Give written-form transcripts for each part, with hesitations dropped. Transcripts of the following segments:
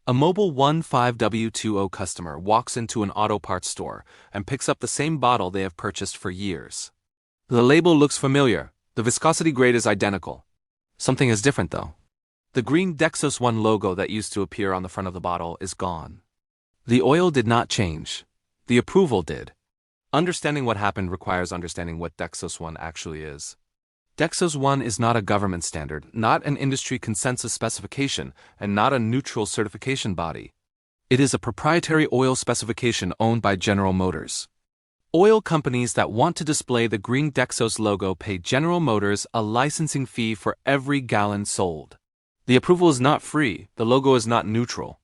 A Mobile 15W20 customer walks into an auto parts store and picks up the same bottle they have purchased for years. The label looks familiar, the viscosity grade is identical. Something is different though. The green DEXOS-1 logo that used to appear on the front of the bottle is gone. The oil did not change. The approval did. Understanding what happened requires understanding what DEXOS-1 actually is. DEXOS-1 is not a government standard, not an industry consensus specification, and not a neutral certification body. It is a proprietary oil specification owned by General Motors. Oil companies that want to display the green DEXOS logo pay General Motors a licensing fee for every gallon sold. The approval is not free, the logo is not neutral.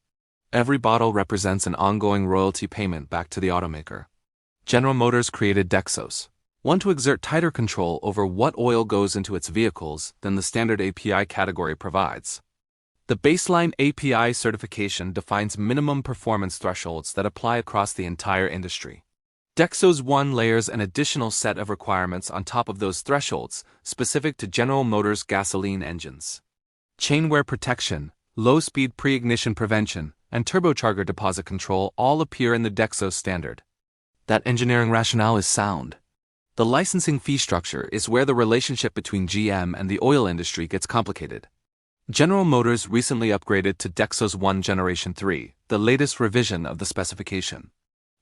Every bottle represents an ongoing royalty payment back to the automaker. General Motors created DEXOS-1 to exert tighter control over what oil goes into its vehicles than the standard API category provides. The baseline API certification defines minimum performance thresholds that apply across the entire industry. DEXOS-1 layers an additional set of requirements on top of those thresholds, specific to General Motors gasoline engines. Chain wear protection, low-speed pre-ignition prevention, and turbocharger deposit control all appear in the DEXOS standard. That engineering rationale is sound. The licensing fee structure is where the relationship between GM and the oil industry gets complicated. General Motors recently upgraded to DEXOS-1 Generation 3, the latest revision of the specification.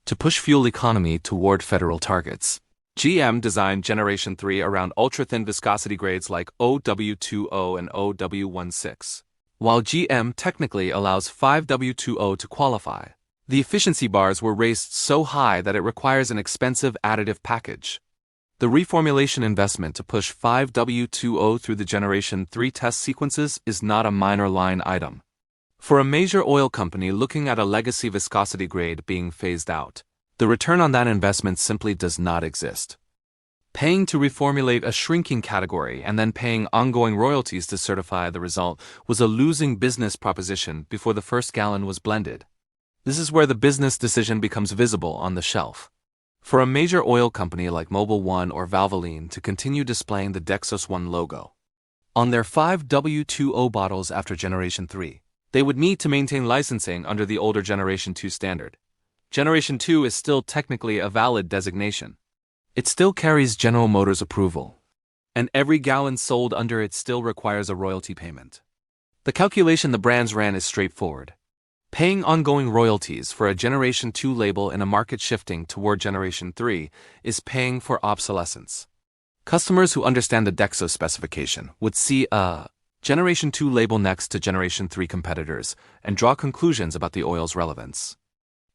To push fuel economy toward federal targets, GM designed Generation 3 around ultra-thin viscosity grades like OW20 and OW16. While GM technically allows 5W20 to qualify, the efficiency bars were raised so high that it requires an expensive additive package. The reformulation investment to push 5W20 through the Generation 3 test sequences is not a minor line item. For a major oil company looking at a legacy viscosity grade being phased out, the return on that investment simply does not exist. Paying to reformulate a shrinking category and then paying ongoing royalties to certify the result was a losing business proposition before the first gallon was blended. This is where the business decision becomes visible on the shelf. For a major oil company like Mobil 1 or Valvoline to continue displaying the DEXOS-1 logo on their 5W20 bottles after Generation 3, they would need to maintain licensing under the older Generation 2 standard. Generation 2 is still technically a valid designation. It still carries General Motors approval, and every gallon sold under it still requires a royalty payment. The calculation the brands ran is straightforward. Paying ongoing royalties for a Generation 2 label in a market shifting toward Generation 3 is paying for obsolescence. Customers who understand the DEXOS specification would see a Generation 2 label next to Generation 3 competitors and draw conclusions about the oil's relevance.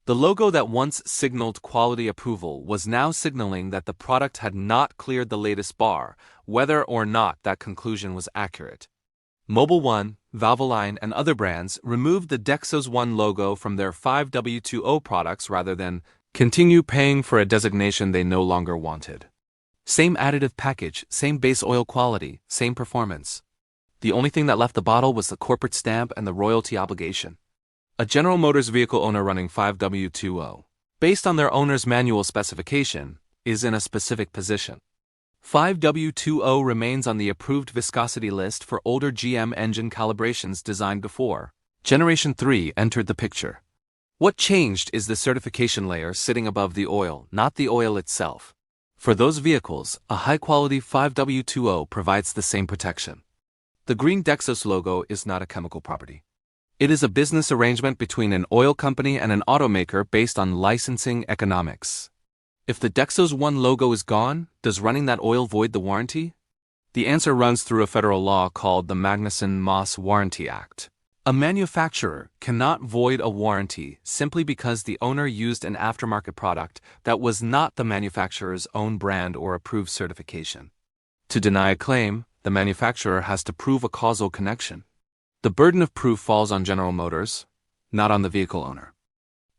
The logo that once signaled quality approval was now signaling that the product had not cleared the latest bar, whether or not that conclusion was accurate. Mobil 1, Valvoline, and other brands removed the DEXOS-1 logo from their 5W20 products rather than continue paying for a designation they no longer wanted. Same additive package, same base oil quality, same performance. The only thing that left the bottle was the corporate stamp and the royalty obligation. A General Motors vehicle owner running 5W20, based on their owner's manual specification, is in a specific position. 5W20 remains on the approved viscosity list for older GM engine calibrations designed before Generation 3 entered the picture. What changed is the certification layer sitting above the oil, not the oil itself. For those vehicles, a high-quality 5W20 provides the same protection. The green DEXOS logo is not a chemical property. It is a business arrangement between an oil company and an automaker based on licensing economics. If the DEXOS-1 logo is gone, does running that oil void the warranty? The answer runs through a federal law called the Magnuson-Moss Warranty Act. A manufacturer cannot void a warranty simply because the owner used an aftermarket product that was not the manufacturer's own brand or approved certification. To deny a claim, the manufacturer has to prove a causal connection. The burden of proof falls on General Motors, not on the vehicle owner.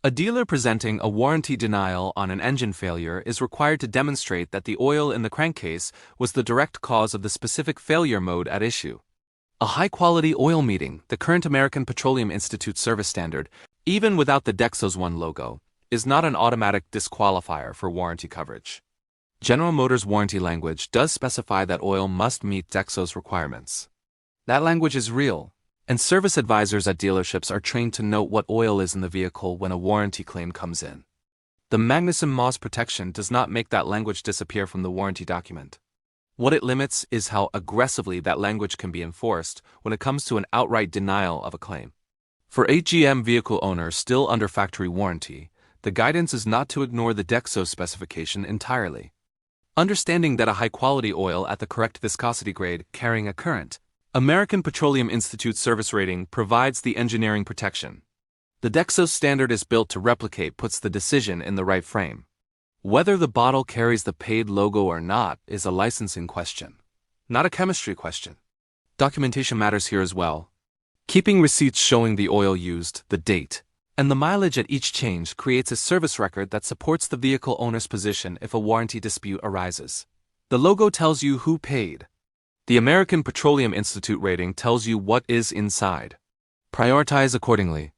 A dealer presenting a warranty denial on an engine failure is required to demonstrate that the oil in the crankcase was the direct cause of the specific failure mode at issue. A high-quality oil meeting, the current American Petroleum Institute service standard, even without the DEXOS-1 logo, is not an automatic disqualifier for warranty coverage. General Motors warranty language does specify that oil must meet DEXOS requirements. That language is real, And service advisors at dealerships are trained to note what oil is in the vehicle when a warranty claim comes in. The Magnuson Moss protection does not make that language disappear from the warranty document. What it limits is how aggressively that language can be enforced when it comes to an outright denial of a claim. For AGM vehicle owners still under factory warranty, the guidance is not to ignore the DEXOS specification entirely. Understanding that a high-quality oil at the correct viscosity grade carrying a current, American Petroleum Institute service rating provides the engineering protection. The DEXOS standard is built to replicate puts the decision in the right frame. Whether the bottle carries the paid logo or not is a licensing question, not a chemistry question. Documentation matters here as well. Keeping receipts showing the oil used, the date, and the mileage at each change creates a service record that supports the vehicle owner's position if a warranty dispute arises. The logo tells you who paid. The American Petroleum Institute rating tells you what is inside. Prioritize accordingly.